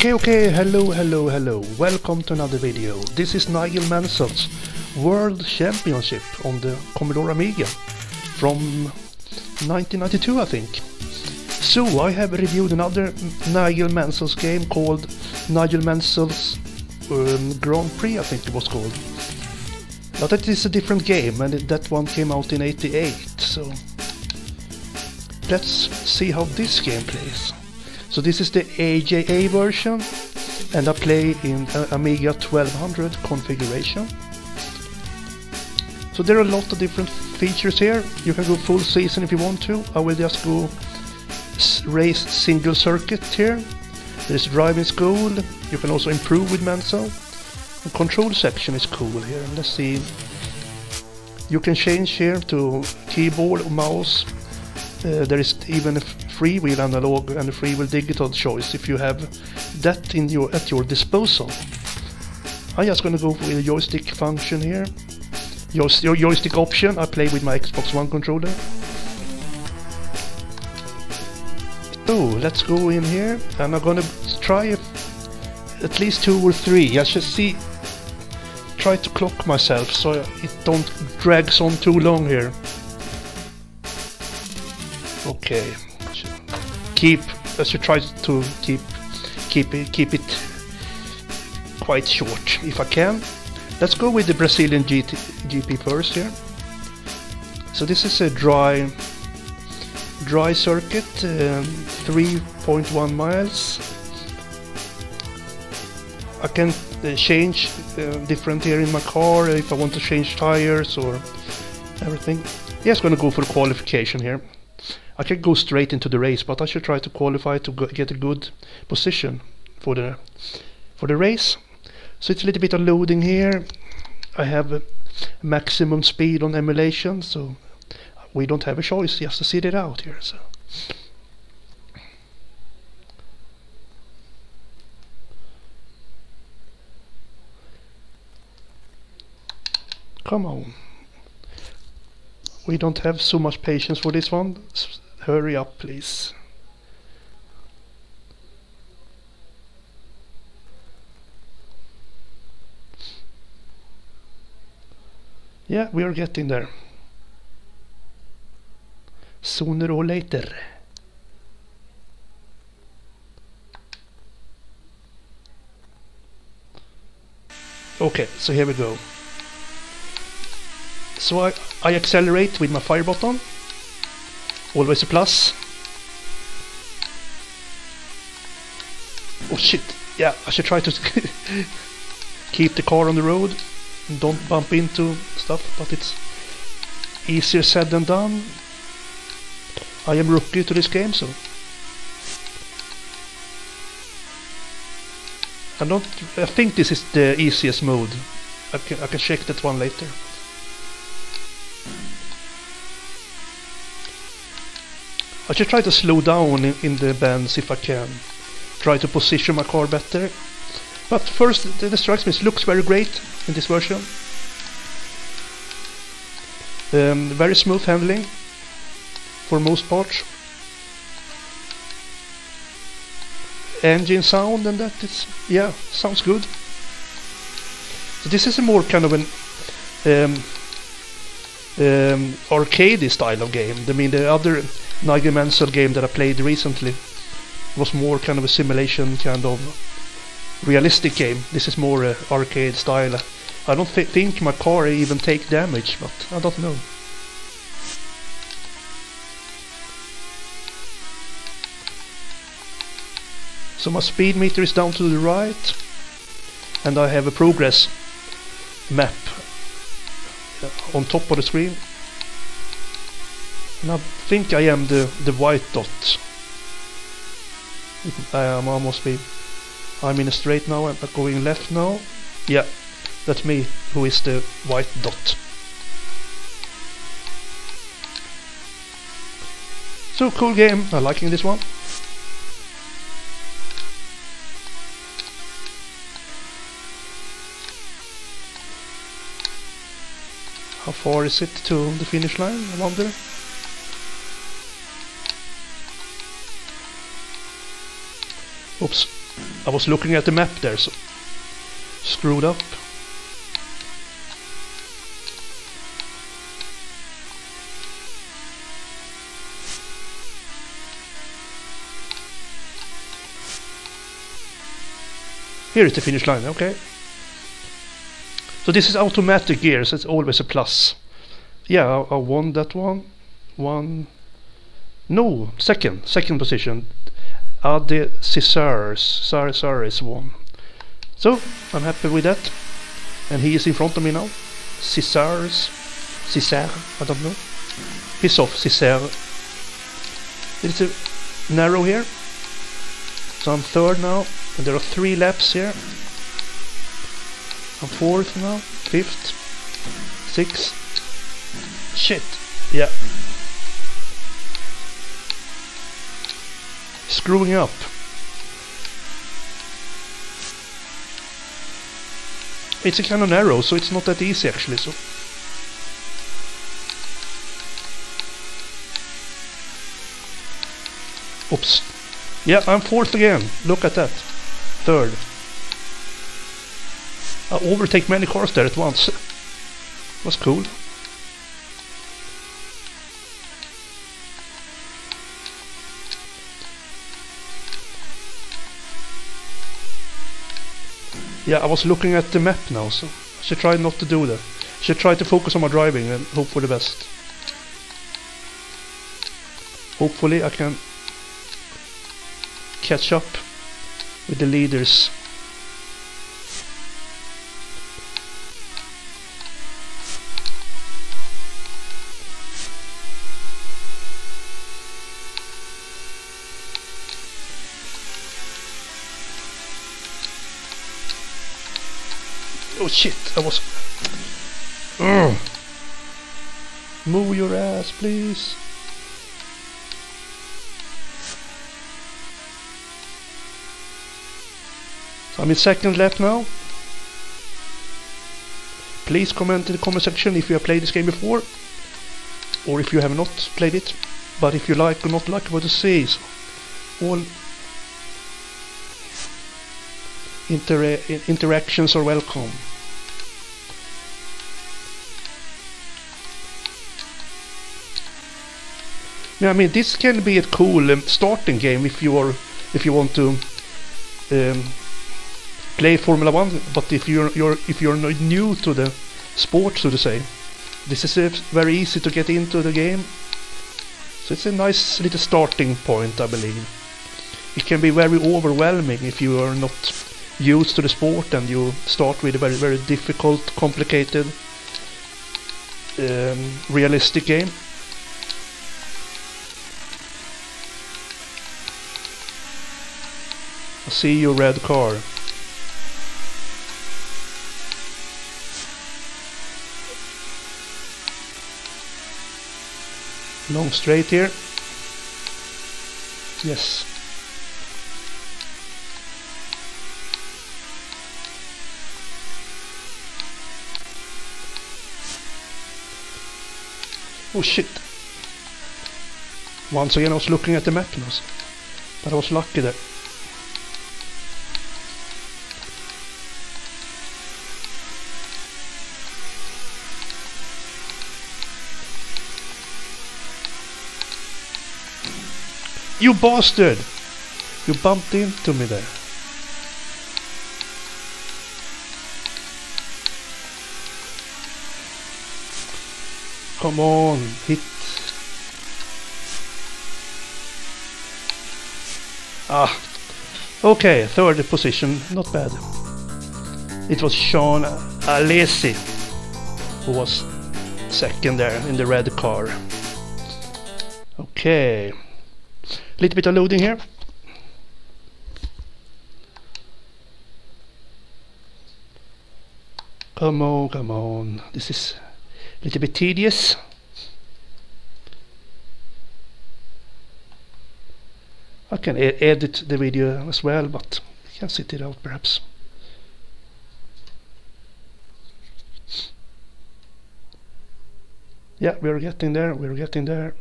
Okay, hello, welcome to another video. This is Nigel Mansell's World Championship on the Commodore Amiga from 1992, I think. So I have reviewed another Nigel Mansell's game called Nigel Mansell's Grand Prix, I think it was called. But that is a different game, and that one came out in '88, so let's see how this game plays. So this is the AJA version, and I play in Amiga 1200 configuration. So there are a lot of different features here. You can go full season if you want to. I will just go race single circuit here. There's driving school. You can also improve with Mansell. The control section is cool here. Let's see. You can change here to keyboard or mouse. There is even a freewheel analog and a freewheel digital choice if you have that at your disposal. I'm just gonna go with the joystick function here. Your joystick option. I play with my Xbox One controller. So let's go in here, and I'm gonna try at least 2 or 3. I should see. Try to clock myself so it don't drags on too long here. Okay, I should try to keep it quite short if I can. Let's go with the Brazilian GP first here. So this is a dry circuit, 3.1 miles. I can change different here in my car if I want to change tires or everything. Yeah, it's gonna go for qualification here. I can go straight into the race, but I should try to qualify to get a good position for the race. So it's a little bit of loading here. I have a maximum speed on emulation, so we don't have a choice just to sit it out here. So come on. We don't have so much patience for this one. Hurry up, please. Yeah, we are getting there. Sooner or later. Okay, so here we go. So I accelerate with my fire button, always a plus. Oh shit, yeah, I should try to keep the car on the road and don't bump into stuff, but it's easier said than done. I am rookie to this game, so I think this is the easiest mode. I can check that one later. I should try to slow down in the bends if I can. Try to position my car better. But first, it strikes me, it looks very great in this version. Very smooth handling for most parts. Engine sound and that, yeah, sounds good. So this is a more kind of an arcade style of game. I mean, the other Nigel Mansell game that I played recently was more kind of a simulation, kind of realistic game. This is more arcade style. I don't think my car even take damage, but I don't know. So my speed meter is down to the right, and I have a progress map on top of the screen. And I think I am the white dot. I must be. I'm in a straight now, I'm going left now. Yeah, that's me who is the white dot. So cool game, I'm liking this one. How far is it to the finish line, I wonder? Oops. I was looking at the map there, so screwed up. Here is the finish line, okay. So this is automatic gears, it's always a plus. Yeah, I won that one. No, second position. Ade Caesars won. So I'm happy with that. And he is in front of me now. Caesar, I don't know. Piss off, Caesar. It's a narrow here. So I'm third now. And there are 3 laps here. I'm fourth now. Fifth. Sixth. Shit. Yeah. Screwing up. It's a kind of narrow, so it's not that easy actually. So oops. Yeah, I'm fourth again. Look at that. Third. I overtake many cars there at once. Was cool. Yeah, I was looking at the map now, so I should try not to do that. I should try to focus on my driving and hope for the best. Hopefully I can catch up with the leaders. Oh shit, I was... Move your ass, please. So I'm in second lap now. Please comment in the comment section if you have played this game before, or if you have not played it. But if you like or not like what you see, so all interactions are welcome. Yeah, I mean, this can be a cool starting game if you want to play Formula 1. But if you're new to the sport, so to say, this is very easy to get into the game. So it's a nice little starting point, I believe. It can be very overwhelming if you are not used to the sport and you start with a very, very difficult, complicated, realistic game. I see your red car. Long straight here. Yes. Oh shit. Once again I was looking at the map now, but I was lucky there. You bastard! You bumped into me there. Come on, hit. Ah, okay, third position, not bad. It was Sean Alesi who was second there in the red car. Okay. Little bit of loading here. Come on, come on. This is a little bit tedious. I can edit the video as well, but I can sit it out perhaps. Yeah, we're getting there, we're getting there.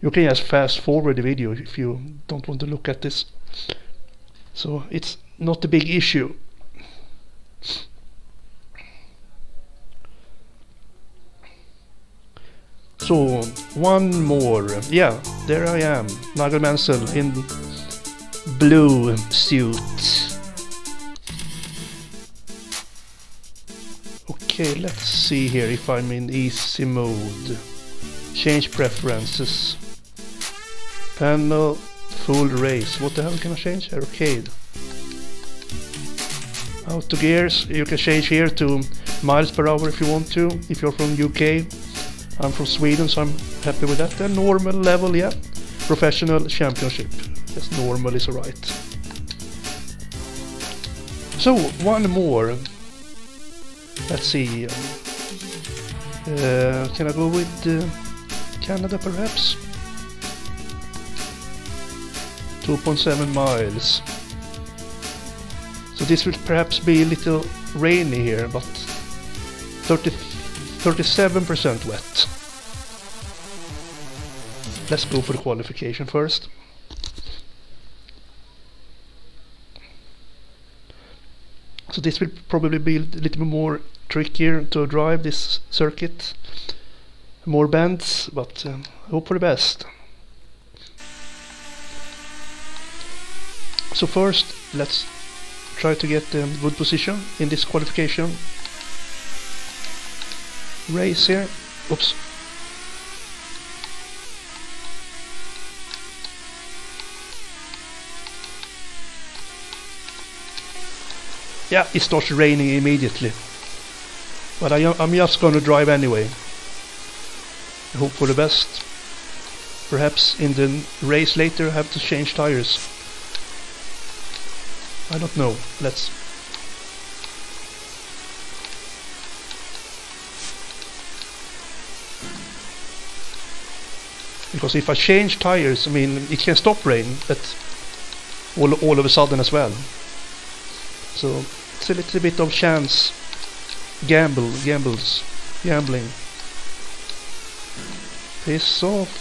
You can just fast forward the video if you don't want to look at this. So it's not a big issue. So one more. Yeah, there I am, Nigel Mansell in blue suit. Okay, let's see here if I'm in easy mode. Change preferences. Panel, full race. What the hell can I change? Arcade. Auto gears. You can change here to miles per hour if you want to. If you're from UK. I'm from Sweden, so I'm happy with that. And normal level, yeah. Professional championship. Yes, normal is alright. So, one more. Let's see. Can I go with Canada perhaps? 2.7 miles. So this will perhaps be a little rainy here, but 37% wet. Let's go for the qualification first. So this will probably be a little bit more trickier to drive this circuit. More bends, but hope for the best. So first, let's try to get a good position in this qualification race here. Oops. Yeah, it starts raining immediately. But I'm just gonna drive anyway. I hope for the best. Perhaps in the race later I have to change tires. I don't know. Let's. Because if I change tires, I mean, it can stop rain, but all of a sudden as well. So it's a little bit of chance, gambling. Piss off.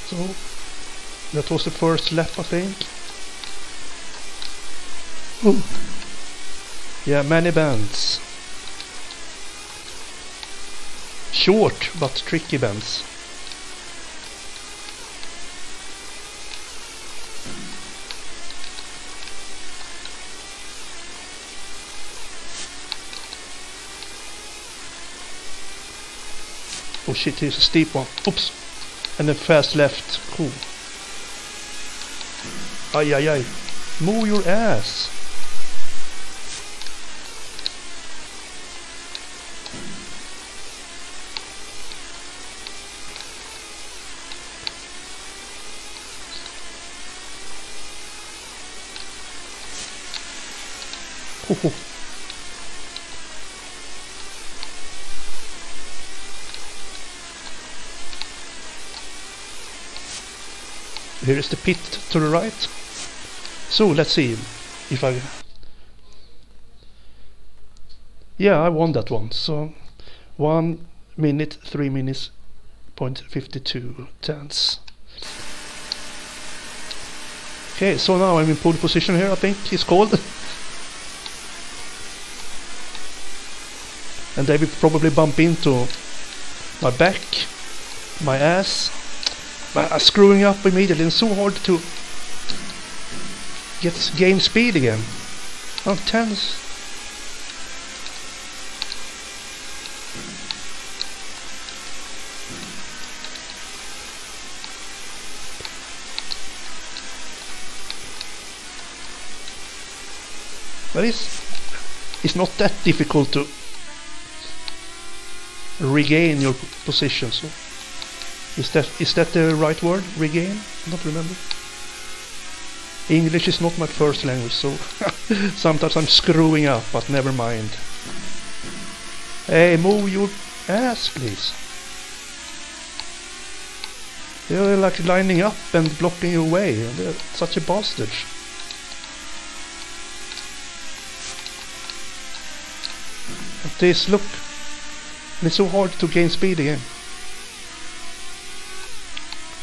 So that was the first lap, I think. Ooh. Yeah, many bends. Short but tricky bends. Oh shit, here's a steep one. Oops. And then fast left. Cool. Ay ay ay. Move your ass. Oh. Here is the pit to the right. So let's see if I... Yeah, I won that one. So 1 minute, 3 minutes, 0.52 tenths. Okay, so now I'm in pole position here, I think it's called. And they will probably bump into my back, my ass. But I'm screwing up immediately, and it's so hard to get game speed again. I'm tense. But it's not that difficult to regain your position. So is that the right word? Regain? I don't remember. English is not my first language, so sometimes I'm screwing up, but never mind. Hey, move your ass, please. They're like lining up and blocking your way. They're such a bastard. at this, look. And it's so hard to gain speed again.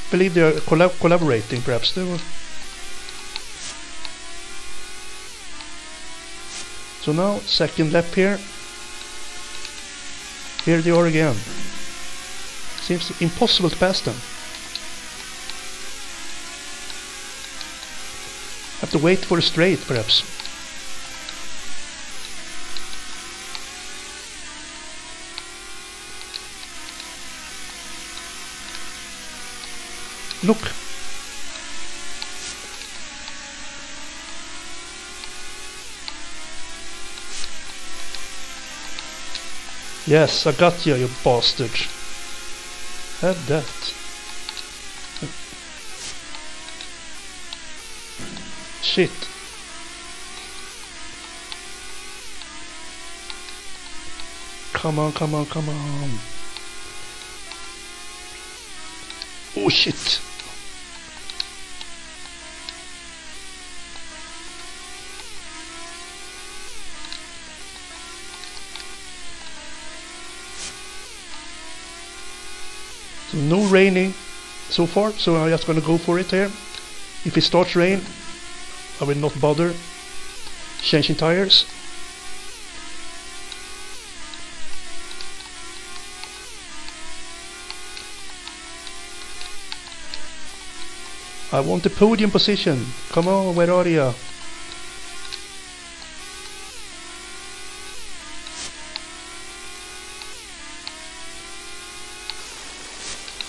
I believe they are collaborating, perhaps. They were. So now, second lap here. Here they are again. Seems impossible to pass them. Have to wait for a straight, perhaps. Look. Yes, I got you bastard. Have that. Shit. Come on, come on, come on. Oh shit. So no raining so far, so I'm just gonna go for it here. If it starts rain, I will not bother changing tires. I want the podium position. Come on, where are you?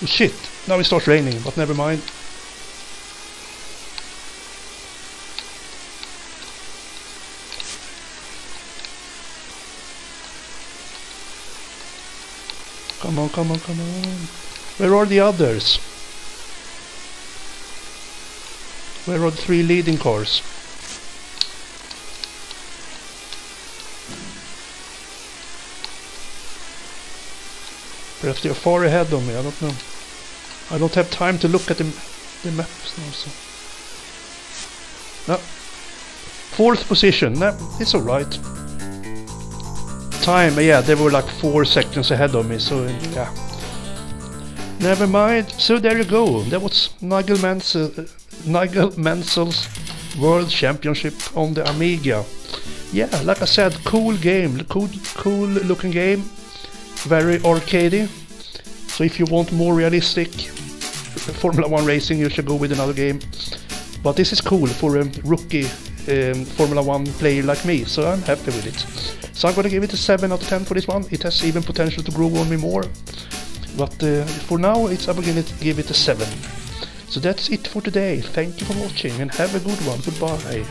Oh shit, now it starts raining, but never mind. Come on, come on, come on. Where are the others? Where are the 3 leading cars? Perhaps they are far ahead of me, I don't know. I don't have time to look at the maps now, so. No. 4th position, no, it's alright. Time, yeah, they were like 4 seconds ahead of me, so yeah. Never mind. So there you go. That was Nigel Mansell's World Championship on the Amiga. Yeah, like I said, cool game, cool looking game, very arcadey. So if you want more realistic Formula 1 racing, you should go with another game. But this is cool for a rookie Formula 1 player like me, so I'm happy with it. So I'm gonna give it a 7 out of 10 for this one. It has even potential to grow on me more. But for now, I'm gonna give it a 7. So that's it for today. Thank you for watching and have a good one. Goodbye.